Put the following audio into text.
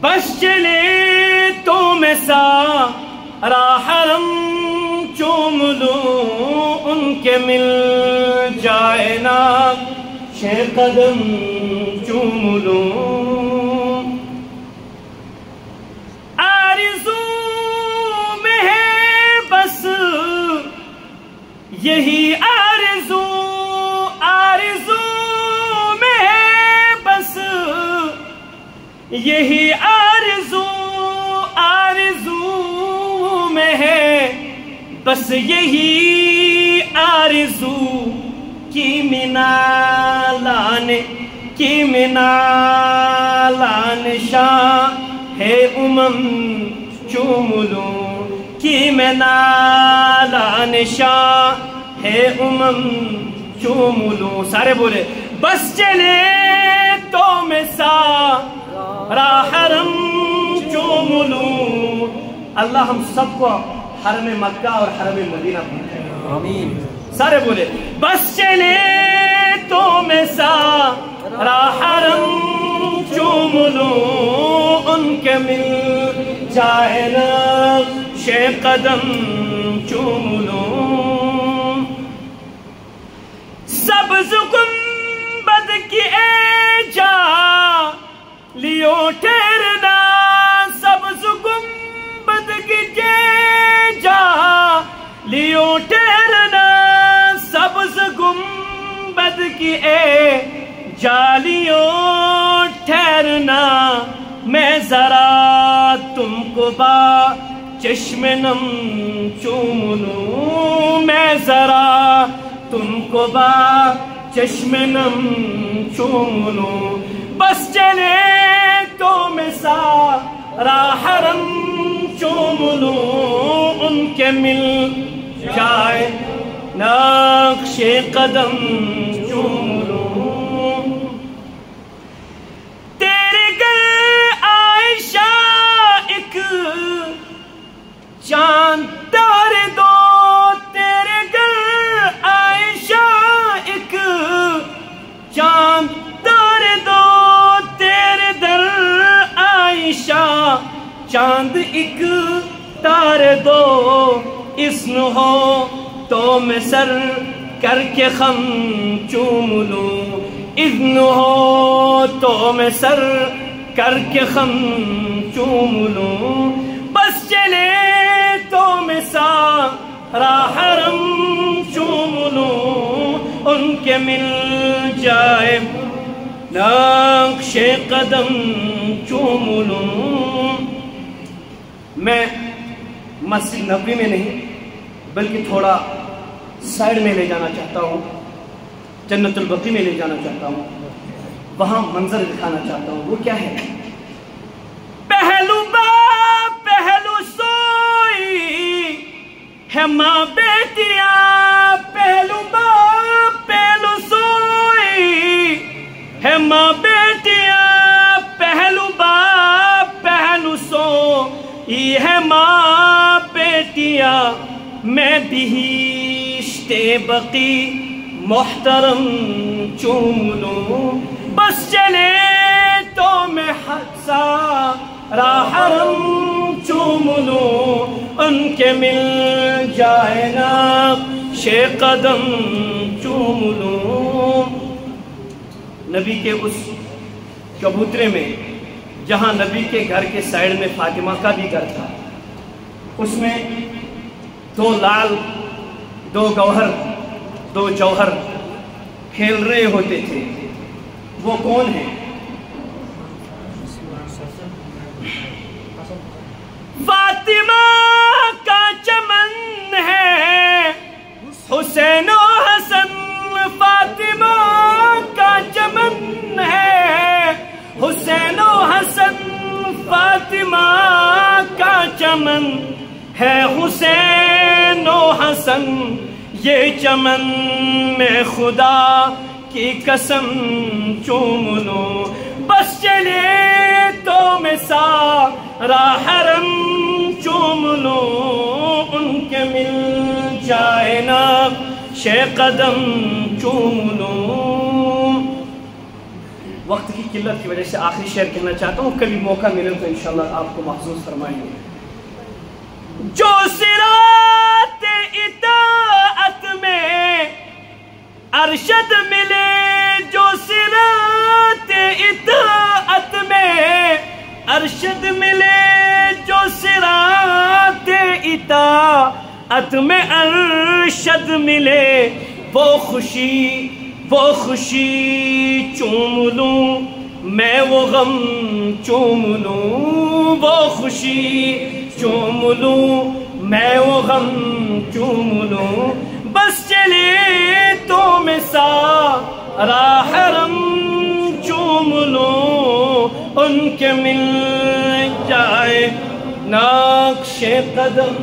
بس چلے تو میں سارا حرم چوم لوں، ان کے مل جائے نقش قدم چوم لوں۔ آرزو میں ہے بس یہی آرزو، آرزو میں ہے بس یہی آرزو، آرزو میں ہے بس یہی آرزو، کی منالانے کی منالانے شاہ ہے چوم لوں، کی منالانے شاہ ہے چوم لوں۔ سارے بولے بس چلے تو میں سارا حرم چوم لوں۔ اللہ ہم سب کو حرم مکہ اور حرم مدینہ پہنچائے، آمین۔ سارے بولے بس چلے تو میں سارا حرم چوم لوں، ان کے مل جائے نقش قدم چوم لوں۔ سبز گنبد کی اے جا لیو ٹھہرنا، سبز گنبد کی جا لیو ٹھہرنا، سبز گنبد کی اے جالیوں ٹھہرنا، میں ذرا تم کو با چشم نم چوم لوں، میں ذرا تم کو با چشم نم چوم لوں۔ بس چلے تو میں سارا حرم چوم لوں، ان کے مل جائے نقش قدم چوم لوں۔ تیرے گھر عائشہ ایک چاند تارے دو، تیرے گھر عائشہ ایک چاند تارے دو، تیرے در عائشہ چاند ایک تارے دو، اذن ہو تو میں سر کر کے خم چوم لوں، اذن ہو تو میں سر کر کے خم چوم لوں۔ بس چلے تو میں سارا حرم چوم لوں، ان کے مل جائے نقش قدم چوم لوں۔ میں مسجد نبوی میں نہیں بلکہ تھوڑا سائڈ میں لے جانا چاہتا ہوں، جنت البقیع میں لے جانا چاہتا ہوں، وہاں منظر دکھانا چاہتا ہوں۔ وہ کیا ہے؟ پہلو باپ پہلو سوئی ہے ماں بیٹیاں، پہلو باپ پہلو سوئی ہے ماں بیٹیاں، پہلو باپ پہلو سوئی ہے ماں بیٹیاں، میں بہشت بقیع محترم چوم لوں۔ بس چلے تو میں سارا حرم چوم لوں، ان کے مل جائے نقش قدم چوم لوں۔ نبی کے اس چبوترے میں جہاں نبی کے گھر کے سائڈ میں فاطمہ کا بھی گھر تھا، اس میں دو لال، دو گوہر، دو جوہر کھیل رہے ہوتے تھے۔ وہ کون ہیں؟ فاطمہ کا چمن ہے حسین و حسن، فاطمہ کا چمن ہے حسین و حسن، فاطمہ کا چمن ہے حسین و حسن، یہ چمن میں خدا کی قسم چوم لوں۔ بس چلے تو میں سارا حرم چوم لوں، ان کے مل جائے نقش قدم چوم لوں۔ وقت کی قلت کی وجہ سے آخری شعر کہنا چاہتا ہوں، کبھی موقع ملے تو انشاءاللہ آپ کو محظوظ فرمائیں گے. جو صراط اطاعت میں ارشد ملے، جو صراط اطاعت میں ارشد ملے، جو صراط اطاعت میں ارشد ملے، وہ خوشی چوم لوں میں، وہ غم چوم لوں، وہ خوشی چوم لوں میں، وہ غم چوم لوں. بس چلے تو میں سارا حرم چوم لوں، ان کے مل جائے نقش قدم.